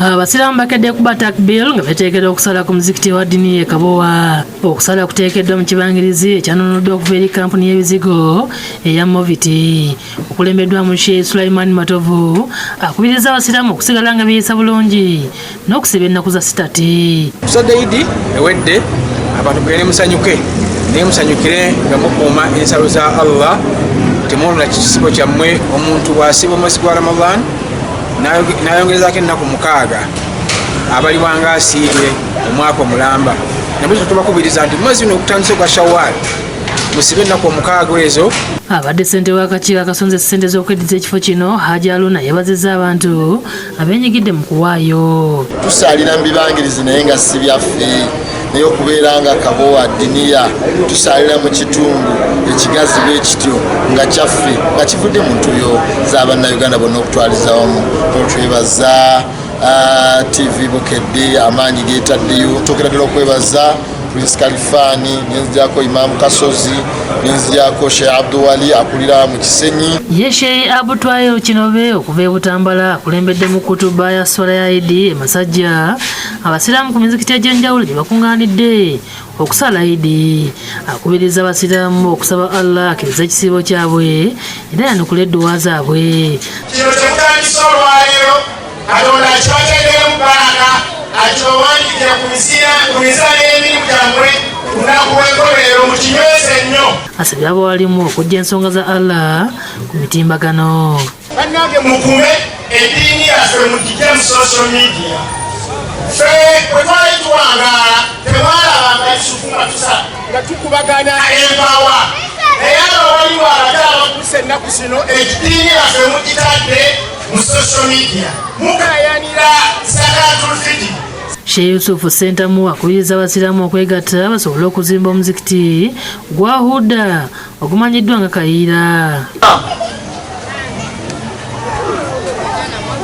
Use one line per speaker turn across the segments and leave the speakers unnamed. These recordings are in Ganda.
Abasiraamu bakedde kuba takbir nga beteekedde okusala ku muzikiti wa Diniya Kabowa. Okusala kuteekeddwa mu kibangirizi ekyanunudde okuva eri kampuni y'ebizigo eya Movit. Okulembeddwamu Sheikh Sulaiman Matovu akubiriza abasiraamu okusigala nga beeyisa bulungi n'okusiba ennaku za sitati.
Tusadde Idi ewedde abantu bwene musanyuke naye musanyukire nga mukuuma ensalo za Allah. Temulula kisibo kyammwe omuntu bw'asiba omwezi gwa Ramadan nayongerezaako ennaku 6 abali wanga asiibye omwaka omulamba. Nabwe tubakubiriza nti mwezi guno ogutandise gwa Shawwal musibe ennaku 6 ezo.
Abadde ssente w'akakiiko akasonze ssente z'okweddiza ekifo kino Hajji Aluna yabazizza abantu abeenyigidde mu kuwaayo.
Tusaalira mu bibangirizi naye nga si byaffe naye okubeera nga Kabowa Diniya tusaalira mu kitundu ekigazi bwe kityo nga kyaffe nga kivudde mu ntuyo z'Abannayuganda bonna okutwaliza wamu. Twebaza TV Bukedde amaanyi geetaddeyo. Twogeragera okwebaza Prince Kalifani, nenzijako Imam Kasozi, nenzijako Sheikh Abdulwali akulira mu Kisenyi.
Ye Sheikh Abutwayo Kinobe okuva e Butambala akulembedde mu kutuba ya swala ya Idi e Masajja abasiraamu ku mizikiti egy'enjawulo gye bakungaanidde okusala Idi. Akubiriza abasiraamu okusaba Allah akkirize ekisiibo kyabwe era yanukula edduwa zaabwe.
Kino kyekutandisa olwaleero Katonda akibateekere mu bbanga akibawandiikira ku mizaala y'emirimu gyammwe ku lunaku lw'enkomerero mukinyweze nnyo.
Asabye abawalimu okujja ensonga za Allah ku mitimbagano.
Bannange mukume eddiini yaffe mugijje mu social media. Ffe bwe twali tuwangaala temwalabanga Yusufu nga tukubagana empawa naye abawalimu abakyala bakuse ennaku zino eddiini yaffe mugitadde mu social media mukayanira Zakatul Fitr.
Sheikh Yusufu Sentamu akubiriza abasiraamu okwegatta basobole okuzimba omuzikiti gwa Huda ogumanyiddwa nga Kayiira.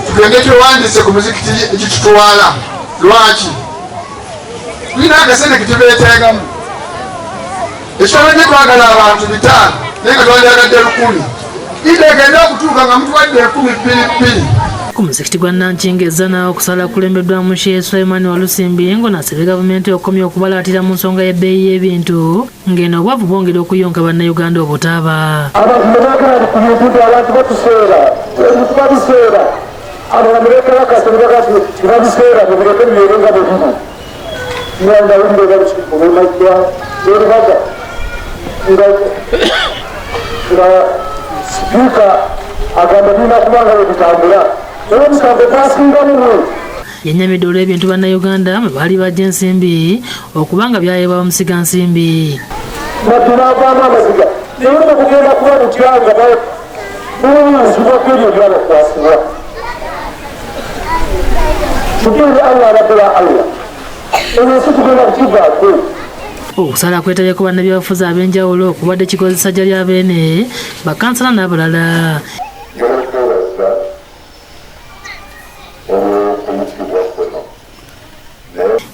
Tugende twewandiise ku muzikiti ekitutwala. Lwaki? Tulina akasente ke tubeeteekamu. Ekitone gye twagala abantu 5 naye nga twandyagadde 100. Ide egenda okutuuka nga mutuwadde 10,200.
Ku muzikiti gwa Nankingezana okusala kulembeddwamu Sheikh Sulaiman Walusimbi ng'onasabye gavumenti okomya okubalaatira mu nsonga y'ebbeeyi y'ebintu ng'eno obwavu bwongera okuyonka bannayuganda obutaaba.
Abantu baagala ku bintu abantu batuseera ebintu babiseera abantu beekalakasa nebagati tebabiseera tebuleke byeero nga bwe biri nyanda wulire babimajja erubaga nga sipiika agamba birina kubanga bwe bitambula era omusango gwasingamu mungi.
Yannyamidde olw'ebintu bannayuganda mwe baali bajja ensimbi okubanga byayebwa bamusiga nsimbi.
Nabbi n'avaamu amaziga naye tekugenda kuba lutyanga n'obuyinzibwa kwebyo byabakwasibwa. Tugende Allah aladdala Allah ensi tugenda kukivaako.
Okusala kwetabye ku bannabyabufuzi ab'enjawulo okubadde kikozesa jja lya beene bakansala n'abalala.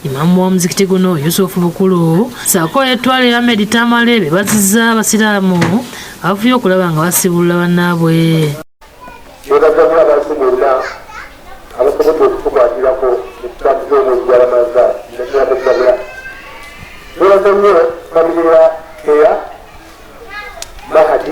Imamu w'omuzikiti guno Yusufu Bukulu ssaako yettwale Ahmed Tamale beebazizza abasiraamu abafubye okulaba nga basibulula bannaabwe.
Beebazza abantu bonna abasobodde okutukwatirako ekitambuza omwezi gwa Ramadan nekirategabula. Beebaza nnyo famire ya Mahadi